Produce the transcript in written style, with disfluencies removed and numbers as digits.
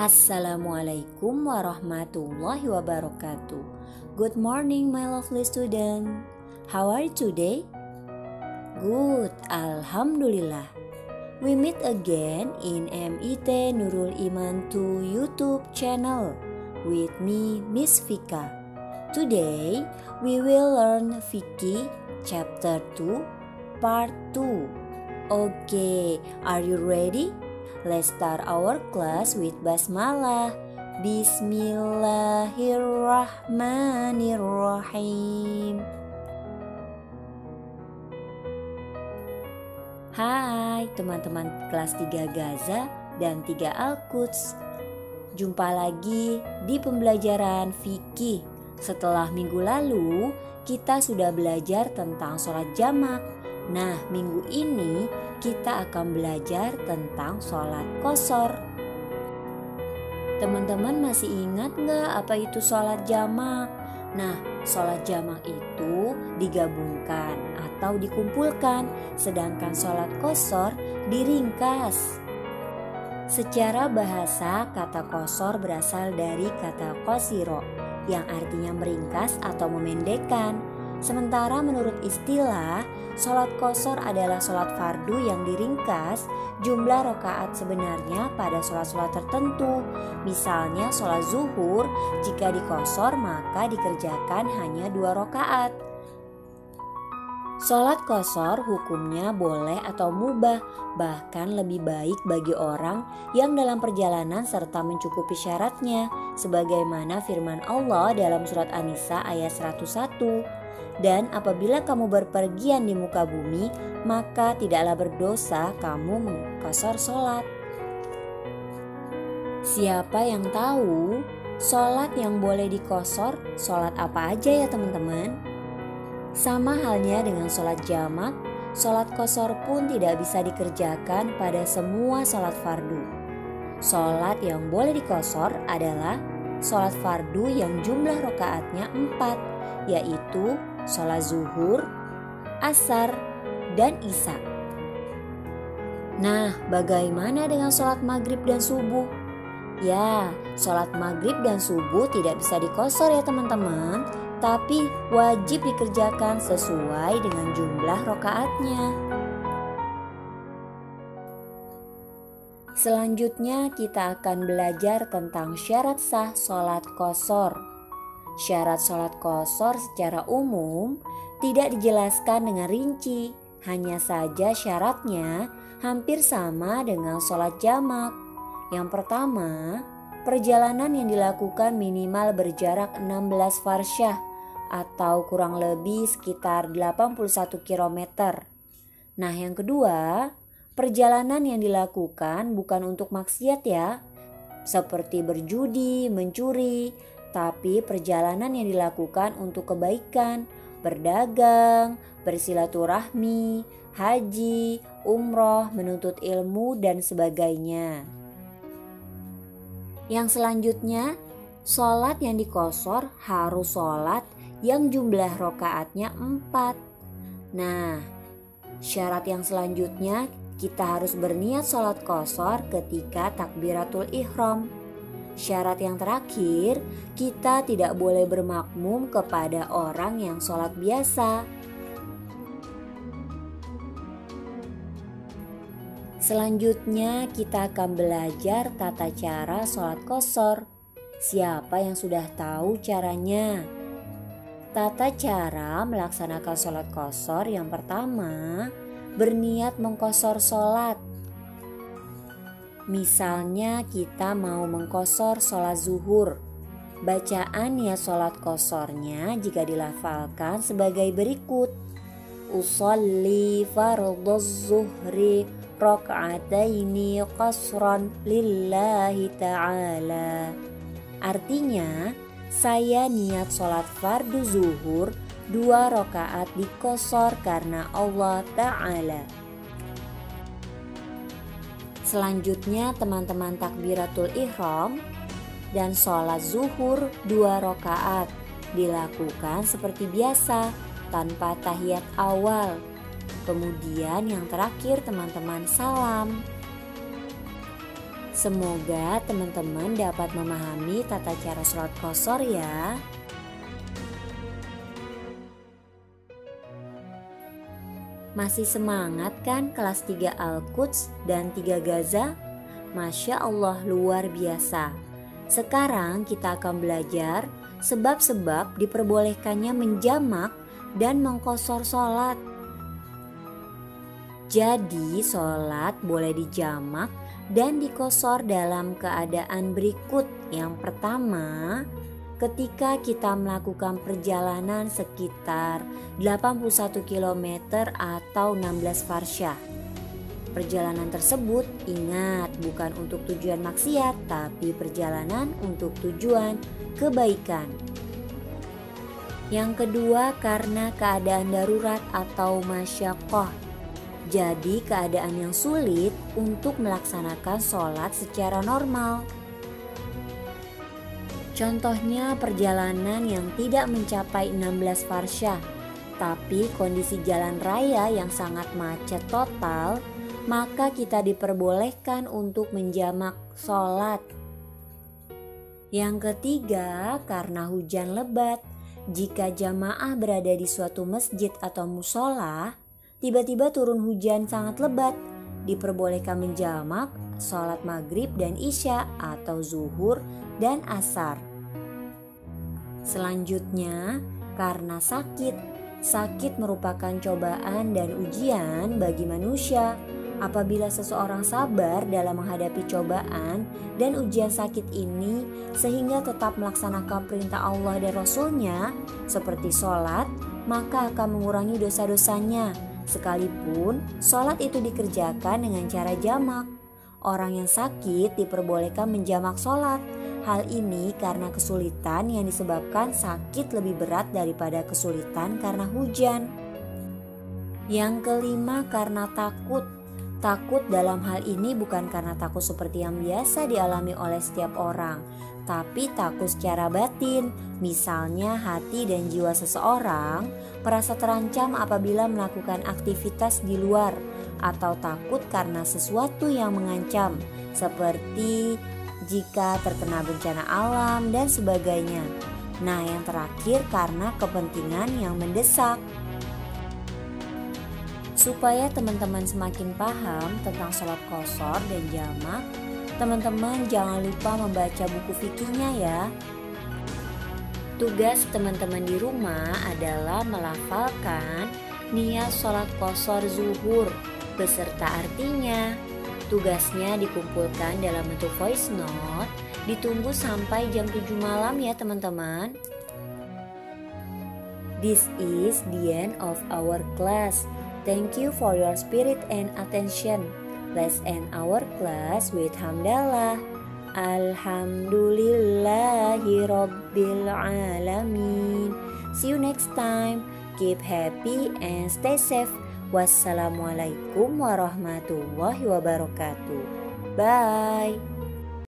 Assalamualaikum warahmatullahi wabarakatuh. Good morning my lovely student. How are you today? Good, Alhamdulillah. We meet again in MIT Nurul Iman 2 YouTube channel with me Miss Vika. Today we will learn Fikih chapter 2 part 2. Okay, are you ready? Let's start our class with basmalah. Bismillahirrahmanirrahim. Hai teman-teman kelas 3 Gaza dan 3 Al-Quds. Jumpa lagi di pembelajaran fikih. Setelah minggu lalu kita sudah belajar tentang sholat jamak. Nah, minggu ini kita akan belajar tentang sholat qashar. Teman-teman masih ingat gak apa itu sholat jamak? Nah, sholat jamak itu digabungkan atau dikumpulkan, sedangkan sholat qashar diringkas. Secara bahasa, kata qashar berasal dari kata qasiro yang artinya meringkas atau memendekkan. Sementara menurut istilah, sholat qashar adalah sholat fardu yang diringkas jumlah rakaat sebenarnya pada sholat-sholat tertentu. Misalnya sholat zuhur, jika diqashar maka dikerjakan hanya 2 rakaat. Sholat qashar hukumnya boleh atau mubah, bahkan lebih baik bagi orang yang dalam perjalanan serta mencukupi syaratnya, sebagaimana firman Allah dalam surat An-Nisa ayat 101. Dan apabila kamu berpergian di muka bumi, maka tidaklah berdosa kamu mengqashar sholat. Siapa yang tahu sholat yang boleh diqashar sholat apa aja ya teman-teman? Sama halnya dengan sholat jamak, sholat qashar pun tidak bisa dikerjakan pada semua sholat fardu. Sholat yang boleh diqashar adalah sholat fardu yang jumlah rakaatnya 4, yaitu sholat zuhur, asar, dan isya. Nah, bagaimana dengan sholat maghrib dan subuh? Ya, sholat maghrib dan subuh tidak bisa diqashar ya teman-teman, tapi wajib dikerjakan sesuai dengan jumlah rakaatnya. Selanjutnya kita akan belajar tentang syarat sah sholat qashar. Syarat sholat qashar secara umum tidak dijelaskan dengan rinci, hanya saja syaratnya hampir sama dengan sholat jamak. Yang pertama, perjalanan yang dilakukan minimal berjarak 16 farsyah atau kurang lebih sekitar 81 km. Nah, yang kedua, perjalanan yang dilakukan bukan untuk maksiat ya, seperti berjudi, mencuri, tapi perjalanan yang dilakukan untuk kebaikan, berdagang, bersilaturahmi, haji, umroh, menuntut ilmu, dan sebagainya. Yang selanjutnya, sholat yang diqashar harus sholat yang jumlah rakaatnya 4. Nah, syarat yang selanjutnya kita harus berniat sholat qashar ketika takbiratul ihram. Syarat yang terakhir, kita tidak boleh bermakmum kepada orang yang sholat biasa. Selanjutnya kita akan belajar tata cara sholat qashar. Siapa yang sudah tahu caranya? Tata cara melaksanakan sholat qashar yang pertama, berniat mengqashar sholat. Misalnya kita mau mengqashar sholat zuhur. Bacaan niat sholat qasharnya jika dilafalkan sebagai berikut. Usolli fardhuz zuhri raka'ataini qashran lillahi ta'ala. Artinya, saya niat sholat fardu zuhur 2 rakaat diqashar karena Allah Ta'ala. Selanjutnya teman-teman takbiratul ihram dan sholat zuhur 2 rakaat dilakukan seperti biasa tanpa tahiyat awal. Kemudian yang terakhir teman-teman salam. Semoga teman-teman dapat memahami tata cara sholat qashar ya. Masih semangat kan kelas 3 Al-Quds dan 3 Gaza? Masya Allah, luar biasa. Sekarang kita akan belajar sebab-sebab diperbolehkannya menjamak dan mengqashar sholat. Jadi sholat boleh dijamak dan diqashar dalam keadaan berikut. Yang pertama, ketika kita melakukan perjalanan sekitar 81 km atau 16 farsyah. Perjalanan tersebut ingat bukan untuk tujuan maksiat, tapi perjalanan untuk tujuan kebaikan. Yang kedua, karena keadaan darurat atau masyaqqah. Jadi keadaan yang sulit untuk melaksanakan sholat secara normal. Contohnya perjalanan yang tidak mencapai 16 farsyah, tapi kondisi jalan raya yang sangat macet total, maka kita diperbolehkan untuk menjamak sholat. Yang ketiga, karena hujan lebat. Jika jamaah berada di suatu masjid atau musola, tiba-tiba turun hujan sangat lebat, diperbolehkan menjamak sholat maghrib dan isya atau zuhur dan asar. Selanjutnya, karena sakit. Sakit merupakan cobaan dan ujian bagi manusia. Apabila seseorang sabar dalam menghadapi cobaan dan ujian sakit ini sehingga tetap melaksanakan perintah Allah dan Rasul-Nya seperti sholat, maka akan mengurangi dosa-dosanya. Sekalipun sholat itu dikerjakan dengan cara jamak. Orang yang sakit diperbolehkan menjamak sholat. Hal ini karena kesulitan yang disebabkan sakit lebih berat daripada kesulitan karena hujan. Yang kelima, karena takut. Takut dalam hal ini bukan karena takut seperti yang biasa dialami oleh setiap orang, tapi takut secara batin. Misalnya hati dan jiwa seseorang merasa terancam apabila melakukan aktivitas di luar, atau takut karena sesuatu yang mengancam, seperti jika terkena bencana alam dan sebagainya. Nah, yang terakhir karena kepentingan yang mendesak. Supaya teman-teman semakin paham tentang sholat qashar dan jamak, teman-teman jangan lupa membaca buku fikihnya ya. Tugas teman-teman di rumah adalah melafalkan niat sholat qashar zuhur beserta artinya. Tugasnya dikumpulkan dalam bentuk voice note, ditunggu sampai jam 7 malam ya teman-teman. This is the end of our class. Thank you for your spirit and attention. Let's end our class with hamdalah. Alhamdulillahi Rabbil Alamin. See you next time. Keep happy and stay safe. Wassalamualaikum warahmatullahi wabarakatuh. Bye.